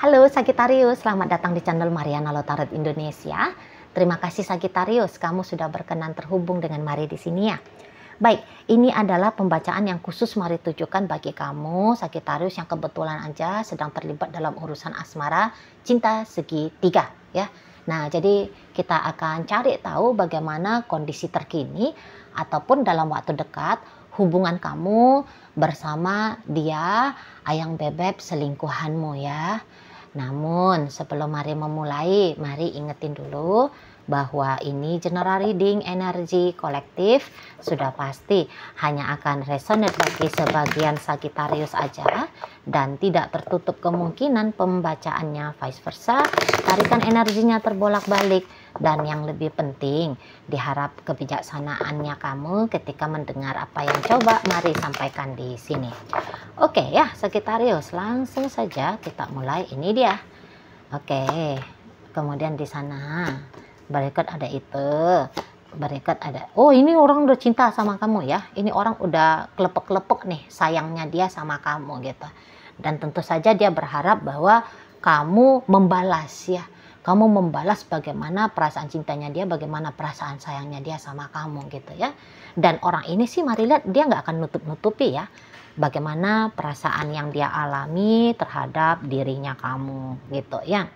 Halo Sagitarius, selamat datang di channel Mariana Lotarot Indonesia. Terima kasih Sagitarius, kamu sudah berkenan terhubung dengan Mari di sini ya. Baik, ini adalah pembacaan yang khusus Mari tujukan bagi kamu Sagitarius yang kebetulan aja sedang terlibat dalam urusan asmara cinta segitiga ya. Nah, jadi kita akan cari tahu bagaimana kondisi terkini ataupun dalam waktu dekat hubungan kamu bersama dia, ayang bebek selingkuhanmu ya. Namun sebelum Mari memulai, Mari ingetin dulu bahwa ini general reading energi kolektif, sudah pasti hanya akan resonate bagi sebagian Sagitarius aja dan tidak tertutup kemungkinan pembacaannya vice versa, tarikan energinya terbolak-balik, dan yang lebih penting diharap kebijaksanaannya kamu ketika mendengar apa yang coba Mari sampaikan di sini. Oke ya Sagitarius, langsung saja kita mulai. Ini dia. Oke, kemudian di sana berikut ada itu, berikut ada, oh ini orang udah cinta sama kamu ya, ini orang udah kelepek-kelepek nih sayangnya dia sama kamu gitu, dan tentu saja dia berharap bahwa kamu membalas ya, kamu membalas bagaimana perasaan cintanya dia, bagaimana perasaan sayangnya dia sama kamu gitu ya. Dan orang ini sih Mari lihat dia nggak akan nutup-nutupi ya bagaimana perasaan yang dia alami terhadap dirinya kamu gitu ya.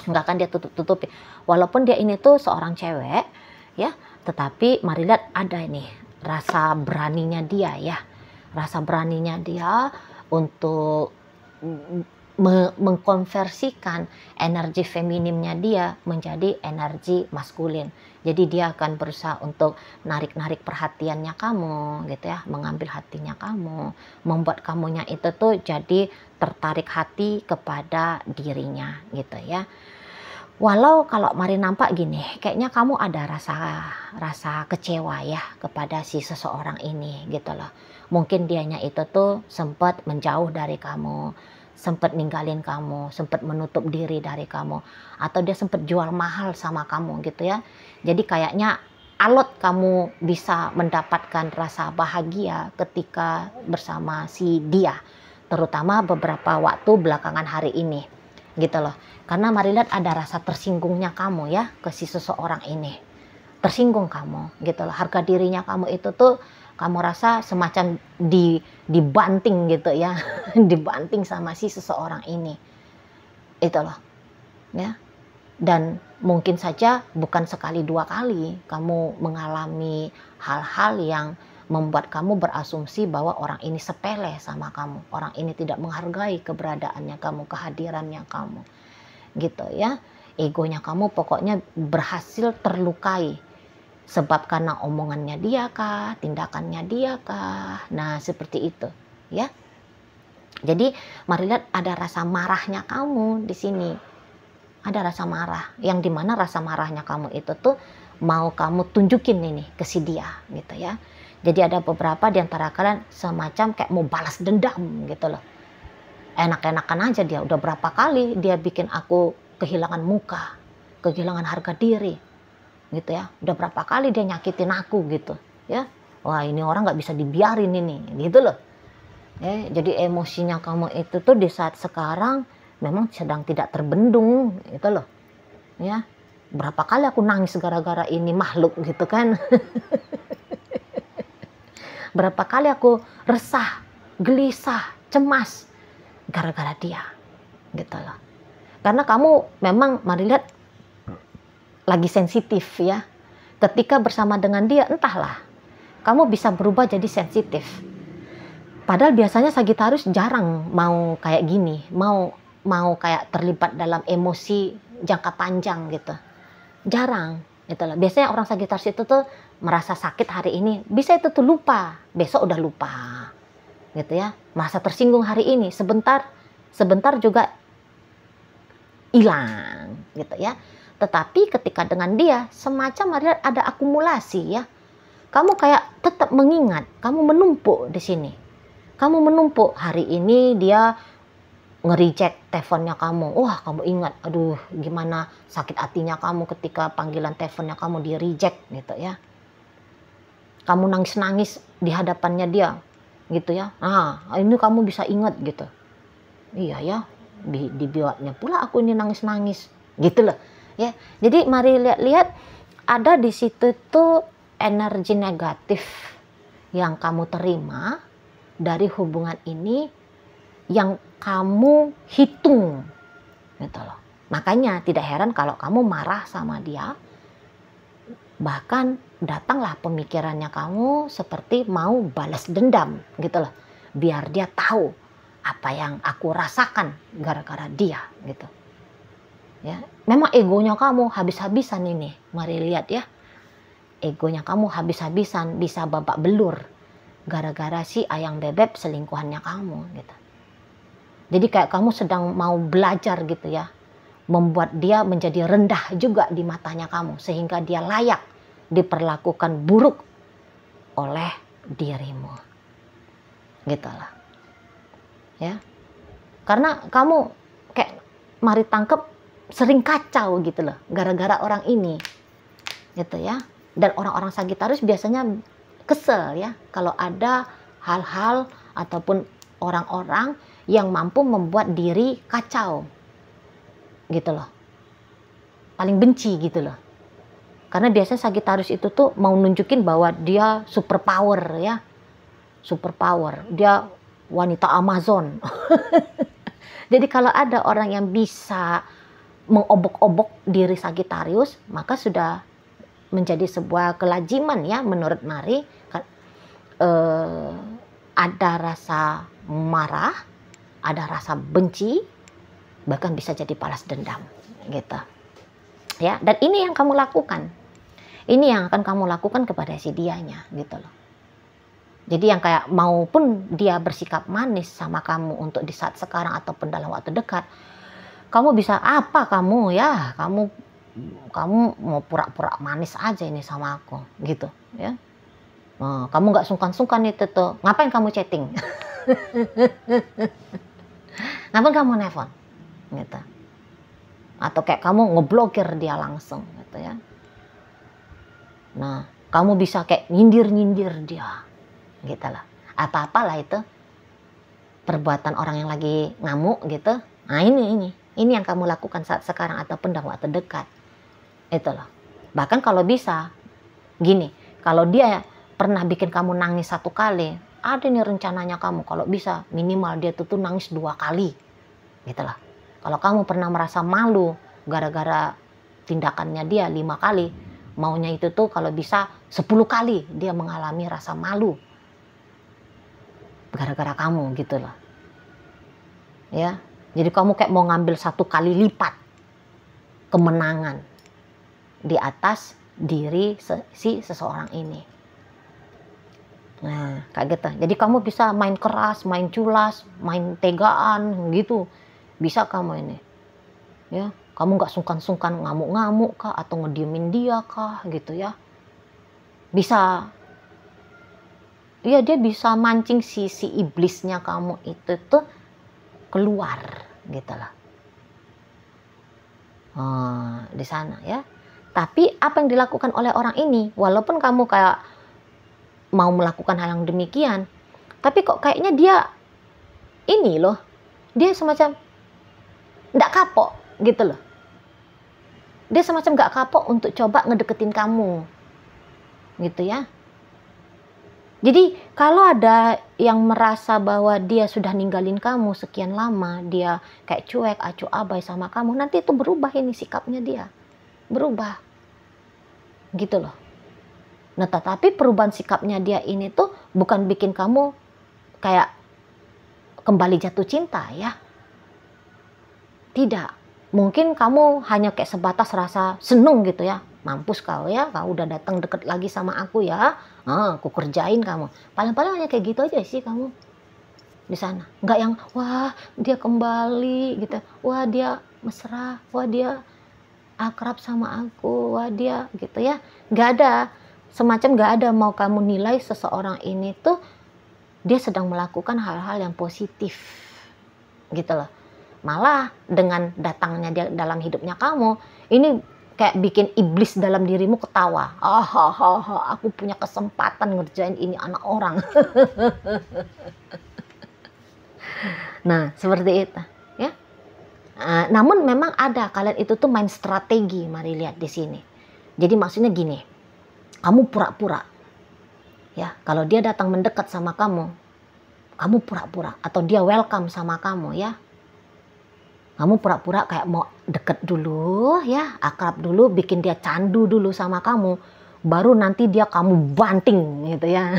Nggak akan dia tutup-tutupi, walaupun dia ini tuh seorang cewek ya, tetapi Mari lihat ada ini rasa beraninya dia ya, rasa beraninya dia untuk mengkonversikan energi feminimnya dia menjadi energi maskulin. Jadi dia akan berusaha untuk narik-narik perhatiannya kamu gitu ya, mengambil hatinya kamu, membuat kamunya itu tuh jadi tertarik hati kepada dirinya gitu ya. Walau kalau Mari nampak gini, kayaknya kamu ada rasa kecewa ya kepada si seseorang ini gitu loh. Mungkin dianya itu tuh sempat menjauh dari kamu, sempat ninggalin kamu, sempat menutup diri dari kamu, atau dia sempat jual mahal sama kamu gitu ya. Jadi kayaknya alot kamu bisa mendapatkan rasa bahagia ketika bersama si dia, terutama beberapa waktu belakangan hari ini gitu loh. Karena Mari lihat ada rasa tersinggungnya kamu ya ke si seseorang ini, tersinggung kamu gitu loh. Harga dirinya kamu itu tuh kamu rasa semacam dibanting gitu ya dibanting sama si seseorang ini itu loh ya. Dan mungkin saja bukan sekali dua kali kamu mengalami hal-hal yang membuat kamu berasumsi bahwa orang ini sepele sama kamu, orang ini tidak menghargai keberadaannya kamu, kehadirannya kamu gitu ya. Egonya kamu pokoknya berhasil terlukai sebab karena omongannya dia kah, tindakannya dia kah. Nah seperti itu ya. Jadi Mari lihat ada rasa marahnya kamu di sini, ada rasa marah yang dimana rasa marahnya kamu itu tuh mau kamu tunjukin ini ke si dia gitu ya. Jadi ada beberapa di antara kalian semacam kayak mau balas dendam gitu loh. Enak-enakan aja dia, udah berapa kali dia bikin aku kehilangan muka, kehilangan harga diri gitu ya, udah berapa kali dia nyakitin aku gitu ya. Wah ini orang nggak bisa dibiarin ini gitu loh ya. Jadi emosinya kamu itu tuh di saat sekarang memang sedang tidak terbendung gitu loh ya. Berapa kali aku nangis gara-gara ini makhluk gitu kan berapa kali aku resah, gelisah, cemas gara-gara dia gitu loh. Karena kamu memang Mari lihat lagi sensitif ya. Ketika bersama dengan dia entahlah kamu bisa berubah jadi sensitif. Padahal biasanya Sagitarius jarang mau kayak gini, mau kayak terlibat dalam emosi jangka panjang gitu. Jarang gitu loh. Biasanya orang Sagitarius itu tuh merasa sakit hari ini, bisa itu tuh lupa, besok udah lupa gitu ya. Merasa tersinggung hari ini, sebentar juga hilang gitu ya. Tetapi ketika dengan dia semacam ada akumulasi ya. Kamu kayak tetap mengingat, kamu menumpuk di sini. Kamu menumpuk hari ini dia nge-reject teleponnya kamu. Wah, kamu ingat, aduh gimana sakit hatinya kamu ketika panggilan teleponnya kamu di reject gitu ya. Kamu nangis-nangis di hadapannya dia gitu ya. Nah, ini kamu bisa ingat gitu. Iya ya, dibuatnya pula aku ini nangis-nangis gitu loh ya. Jadi mari lihat-lihat, ada di situ tuh energi negatif yang kamu terima dari hubungan ini yang kamu hitung gitu loh. Makanya tidak heran kalau kamu marah sama dia, bahkan datanglah pemikirannya kamu seperti mau balas dendam gitu loh, biar dia tahu apa yang aku rasakan gara-gara dia gitu ya. Memang egonya kamu habis-habisan ini, mari lihat ya, egonya kamu habis-habisan, bisa babak belur gara-gara si ayang bebek selingkuhannya kamu gitu. Jadi kayak kamu sedang mau belajar gitu ya, membuat dia menjadi rendah juga di matanya kamu, sehingga dia layak diperlakukan buruk oleh dirimu gitulah ya. Karena kamu kayak mari tangkep sering kacau gitu loh gara-gara orang ini gitu ya. Dan orang-orang Sagitarius biasanya kesel ya kalau ada hal-hal ataupun orang-orang yang mampu membuat diri kacau gitu loh, paling benci gitu loh. Karena biasanya Sagitarius itu tuh mau nunjukin bahwa dia super power ya, super power, dia wanita Amazon. Jadi kalau ada orang yang bisa mengobok-obok diri Sagitarius, maka sudah menjadi sebuah kelaziman ya menurut Mari. Ada rasa marah, ada rasa benci, bahkan bisa jadi balas dendam gitu ya. Dan ini yang kamu lakukan, ini yang akan kamu lakukan kepada si dianya gitu loh. Jadi yang kayak maupun dia bersikap manis sama kamu untuk di saat sekarang ataupun dalam waktu dekat, kamu bisa apa kamu ya, kamu mau pura-pura manis aja ini sama aku gitu ya. Nah, kamu nggak sungkan-sungkan itu tuh, ngapain kamu chatting? Ngapain kamu nelfon gitu, atau kayak kamu ngeblokir dia langsung gitu ya. Nah, kamu bisa kayak nyindir dia gitu lah, apa-apalah itu perbuatan orang yang lagi ngamuk gitu. Nah ini yang kamu lakukan saat sekarang ataupun dalam waktu dekat itu loh. Bahkan kalau bisa gini, kalau dia pernah bikin kamu nangis 1 kali, ada nih rencananya kamu kalau bisa minimal dia tuh nangis 2 kali gitu lah. Kalau kamu pernah merasa malu gara-gara tindakannya dia 5 kali, maunya itu tuh kalau bisa 10 kali dia mengalami rasa malu gara-gara kamu gitu loh ya. Jadi kamu kayak mau ngambil 1 kali lipat kemenangan di atas diri si seseorang ini. Nah kayak gitu. Jadi kamu bisa main keras, main culas, main tegaan gitu, bisa kamu ini ya. Kamu nggak sungkan-sungkan ngamuk-ngamuk kah atau ngediemin dia kah gitu ya, bisa ya. Dia bisa mancing si iblisnya kamu itu tuh keluar gitu lah di sana ya. Tapi apa yang dilakukan oleh orang ini, walaupun kamu kayak mau melakukan hal yang demikian, tapi kok kayaknya dia ini loh, dia semacam nggak kapok gitu loh. Dia semacam nggak kapok untuk coba ngedeketin kamu gitu ya. Jadi kalau ada yang merasa bahwa dia sudah ninggalin kamu sekian lama, dia kayak cuek, acuh abai sama kamu, nanti itu berubah ini sikapnya dia, berubah gitu loh. Nah tetapi perubahan sikapnya dia ini tuh bukan bikin kamu kayak kembali jatuh cinta ya. Tidak, mungkin kamu hanya kayak sebatas rasa seneng gitu ya. Mampus kau ya, kau udah datang deket lagi sama aku ya, aku kerjain kamu. Paling-paling hanya kayak gitu aja sih kamu di sana. Nggak yang wah dia kembali gitu, wah dia mesra, wah dia akrab sama aku, wah dia gitu ya. Nggak ada, semacam nggak ada mau kamu nilai seseorang ini tuh dia sedang melakukan hal-hal yang positif gitu loh. Malah dengan datangnya dia dalam hidupnya kamu, ini kayak bikin iblis dalam dirimu ketawa. Aku punya kesempatan ngerjain ini anak orang. Nah, seperti itu, ya. Namun memang ada, kalian itu tuh main strategi, mari lihat di sini. Jadi maksudnya gini, kamu pura-pura, ya, kalau dia datang mendekat sama kamu pura-pura, atau dia welcome sama kamu, ya, kamu pura-pura kayak mau deket dulu, ya, akrab dulu, bikin dia candu dulu sama kamu, baru nanti kamu banting, gitu ya.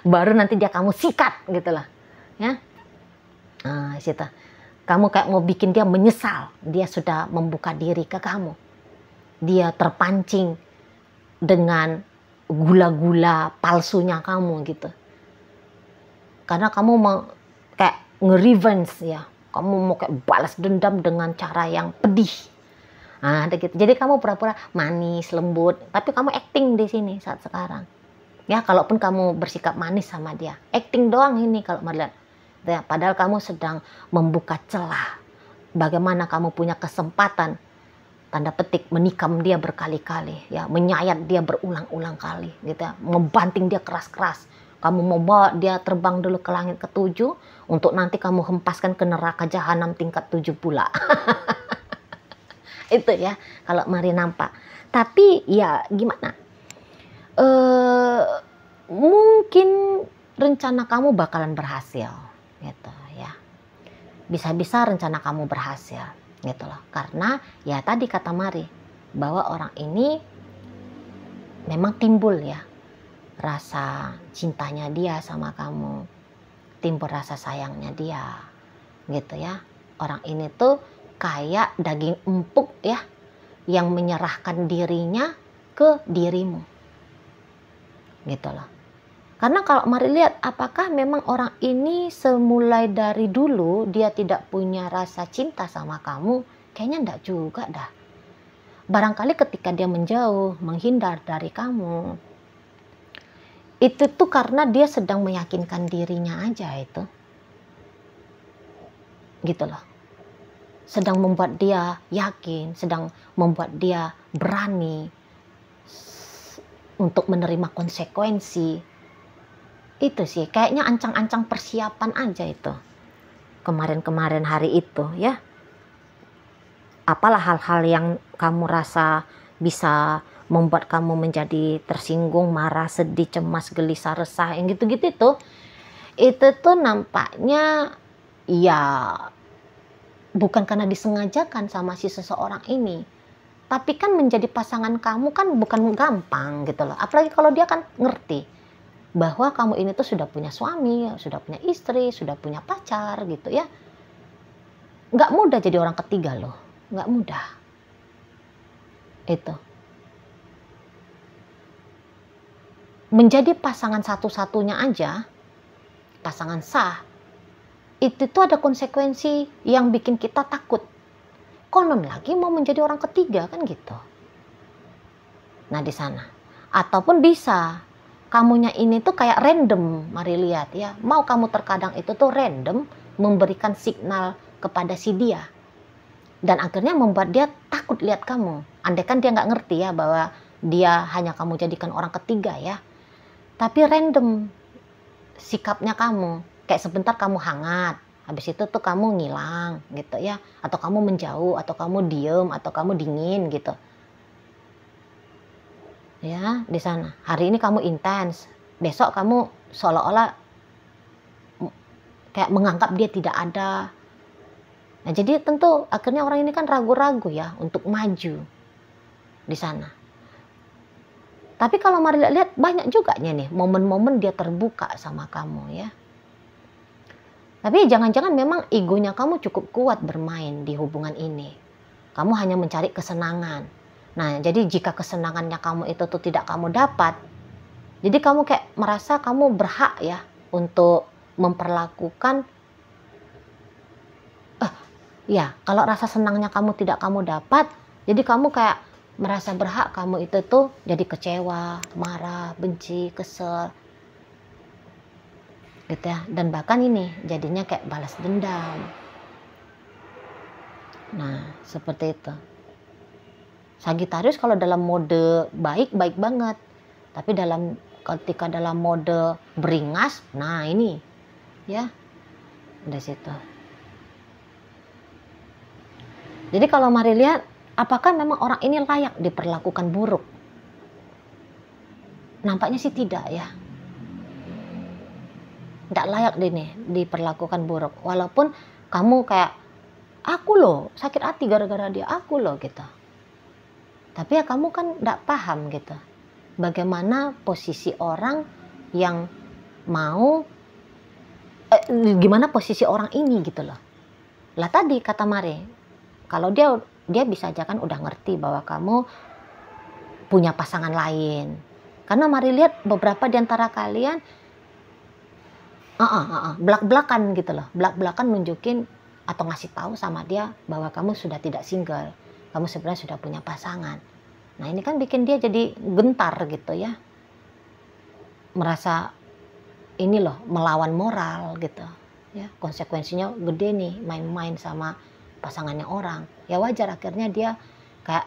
Baru nanti kamu sikat, gitu lah, ya. Nah, situ. Kamu kayak mau bikin dia menyesal, dia sudah membuka diri ke kamu. Dia terpancing dengan gula-gula palsunya kamu gitu. Karena kamu mau kayak nge-revenge, ya. Kamu mau kayak balas dendam dengan cara yang pedih. Nah, gitu. Jadi kamu pura-pura manis, lembut, tapi kamu acting di sini saat sekarang. Ya, kalaupun kamu bersikap manis sama dia, acting doang ini kalau melihat. Ya, padahal kamu sedang membuka celah. Bagaimana kamu punya kesempatan, tanda petik, menikam dia berkali-kali, ya, menyayat dia berulang-ulang kali, gitu ya, membanting dia keras-keras. Kamu mau bawa dia terbang dulu ke langit ke-7, untuk nanti kamu hempaskan ke neraka jahanam tingkat 7 pula. Itu ya, kalau mari nampak. Tapi ya gimana? Mungkin rencana kamu bakalan berhasil. Gitu ya, bisa-bisa rencana kamu berhasil, gitu loh, karena ya tadi kata Mari bahwa orang ini memang timbul, ya, rasa cintanya dia sama kamu, timbul rasa sayangnya dia, gitu ya. Orang ini tuh kayak daging empuk, ya, yang menyerahkan dirinya ke dirimu, gitu loh. Karena kalau Mari lihat, apakah memang orang ini semulai dari dulu dia tidak punya rasa cinta sama kamu? Kayaknya enggak juga dah. Barangkali ketika dia menjauh, menghindar dari kamu, itu tuh karena dia sedang meyakinkan dirinya aja itu. Gitu loh. Sedang membuat dia yakin, sedang membuat dia berani untuk menerima konsekuensi. Itu sih, kayaknya ancang-ancang persiapan aja itu. Kemarin-kemarin hari itu, ya. Apalah hal-hal yang kamu rasa bisa membuat kamu menjadi tersinggung, marah, sedih, cemas, gelisah, resah, yang gitu-gitu itu tuh nampaknya ya bukan karena disengajakan sama si seseorang ini. Tapi kan menjadi pasangan kamu kan bukan gampang gitu loh. Apalagi kalau dia kan ngerti bahwa kamu ini tuh sudah punya suami, sudah punya istri, sudah punya pacar gitu ya. Nggak mudah jadi orang ketiga loh, nggak mudah. Itu. Menjadi pasangan satu-satunya aja, pasangan sah, itu tuh ada konsekuensi yang bikin kita takut. Konon lagi mau menjadi orang ketiga kan gitu. Nah di sana. Ataupun bisa kamunya ini tuh kayak random, Mari lihat ya. Mau kamu terkadang itu tuh random memberikan signal kepada si dia. Dan akhirnya membuat dia takut lihat kamu. Andaikan dia nggak ngerti ya bahwa dia hanya kamu jadikan orang ketiga ya. Tapi random sikapnya kamu. Kayak sebentar kamu hangat, habis itu tuh kamu ngilang gitu ya. Atau kamu menjauh, atau kamu diem, atau kamu dingin gitu. Ya, di sana. Hari ini kamu intens, besok kamu seolah-olah kayak menganggap dia tidak ada. Nah, jadi tentu akhirnya orang ini kan ragu-ragu ya untuk maju di sana. Tapi kalau Mari lihat banyak juga nih momen-momen dia terbuka sama kamu ya. Tapi jangan-jangan memang egonya kamu cukup kuat bermain di hubungan ini. Kamu hanya mencari kesenangan. Nah, jadi jika kesenangannya kamu itu tuh tidak kamu dapat, jadi kamu kayak merasa kamu berhak ya untuk memperlakukan, ya kalau rasa senangnya kamu tidak kamu dapat, jadi kamu kayak merasa berhak kamu itu tuh jadi kecewa, marah, benci, kesel, gitu ya. Dan bahkan ini jadinya kayak balas dendam. Nah, seperti itu. Sagittarius kalau dalam mode baik banget, tapi ketika dalam mode beringas, nah ini ya dari situ. Jadi kalau mari lihat, apakah memang orang ini layak diperlakukan buruk? Nampaknya sih tidak ya. Tidak layak diperlakukan buruk. Walaupun kamu kayak, aku loh sakit hati gara-gara dia, aku loh gitu. Tapi ya kamu kan tidak paham gitu. Bagaimana posisi orang yang mau, gimana posisi orang ini gitu loh. Lah tadi kata Mare, kalau dia bisa aja kan udah ngerti bahwa kamu punya pasangan lain. Karena Mari lihat beberapa di antara kalian belak-belakan gitu loh. Belak-belakan nunjukin atau ngasih tahu sama dia bahwa kamu sudah tidak single. Kamu sebenarnya sudah punya pasangan. Nah ini kan bikin dia jadi gentar gitu ya. Merasa ini loh melawan moral gitu. Ya, konsekuensinya gede nih main-main sama pasangannya orang. Ya wajar akhirnya dia kayak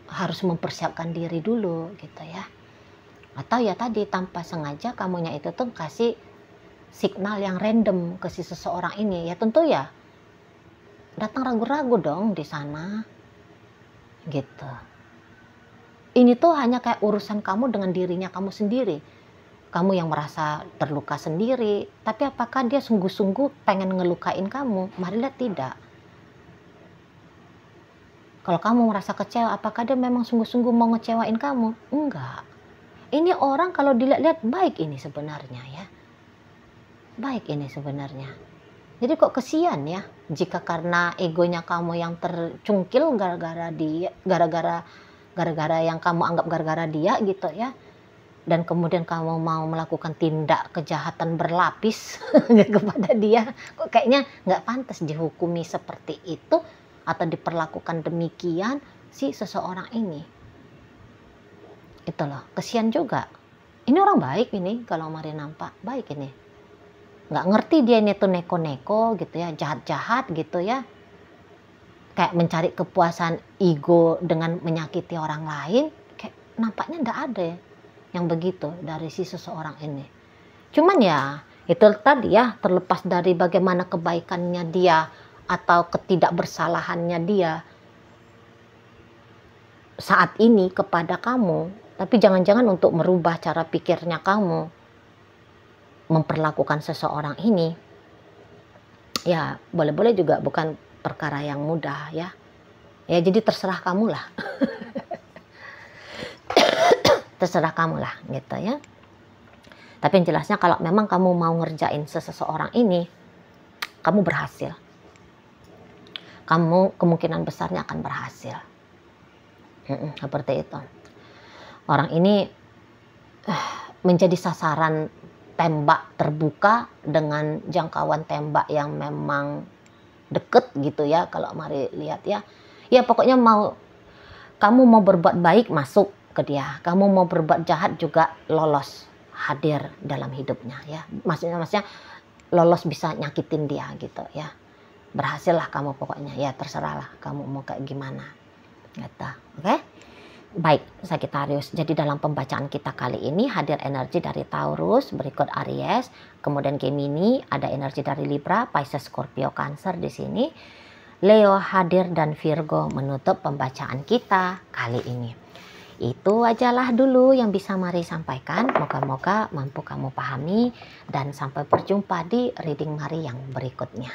harus mempersiapkan diri dulu gitu ya. Atau ya tadi tanpa sengaja kamunya itu tuh kasih signal yang random ke si seseorang ini. Ya tentu ya datang ragu-ragu dong di sana gitu. Ini tuh hanya kayak urusan kamu dengan dirinya kamu sendiri. Kamu yang merasa terluka sendiri, tapi apakah dia sungguh-sungguh pengen ngelukain kamu? Mari lihat tidak. Kalau kamu merasa kecewa, apakah dia memang sungguh-sungguh mau ngecewain kamu? Enggak. Ini orang kalau dilihat-lihat baik ini sebenarnya ya. Baik ini sebenarnya. Jadi kok kesian ya, jika karena egonya kamu yang tercungkil gara-gara dia, gara-gara yang kamu anggap gara-gara dia gitu ya. Dan kemudian kamu mau melakukan tindak kejahatan berlapis kepada dia, kok kayaknya nggak pantas dihukumi seperti itu atau diperlakukan demikian si seseorang ini. Itu loh, kesian juga. Ini orang baik ini, kalau Mari nampak baik ini. Nggak ngerti dia ini tuh neko-neko gitu ya, jahat-jahat gitu ya. Kayak mencari kepuasan ego dengan menyakiti orang lain, kayak nampaknya nggak ada ya yang begitu dari si seseorang ini. Cuman ya itu tadi ya, terlepas dari bagaimana kebaikannya dia atau ketidakbersalahannya dia saat ini kepada kamu, tapi jangan-jangan untuk merubah cara pikirnya kamu memperlakukan seseorang ini, ya boleh-boleh juga bukan perkara yang mudah ya. Ya jadi terserah kamu lah. Terserah kamu lah gitu ya. Tapi yang jelasnya kalau memang kamu mau ngerjain seseorang ini, kamu berhasil. Kamu kemungkinan besarnya akan berhasil. Seperti itu. Orang ini menjadi sasaran tembak terbuka dengan jangkauan tembak yang memang deket gitu ya. Kalau Mari lihat ya. Ya pokoknya kamu mau berbuat baik masuk ke dia, kamu mau berbuat jahat juga lolos hadir dalam hidupnya ya. Maksudnya lolos bisa nyakitin dia gitu ya. Berhasil lah kamu pokoknya ya, terserahlah kamu mau kayak gimana gitu. Oke? Baik Sagittarius, jadi dalam pembacaan kita kali ini hadir energi dari Taurus, berikut Aries, kemudian Gemini, ada energi dari Libra, Pisces, Scorpio, Cancer di sini. Leo hadir dan Virgo menutup pembacaan kita kali ini. Itu ajalah dulu yang bisa Mari sampaikan. Moga-moga mampu kamu pahami dan sampai berjumpa di reading Mari yang berikutnya.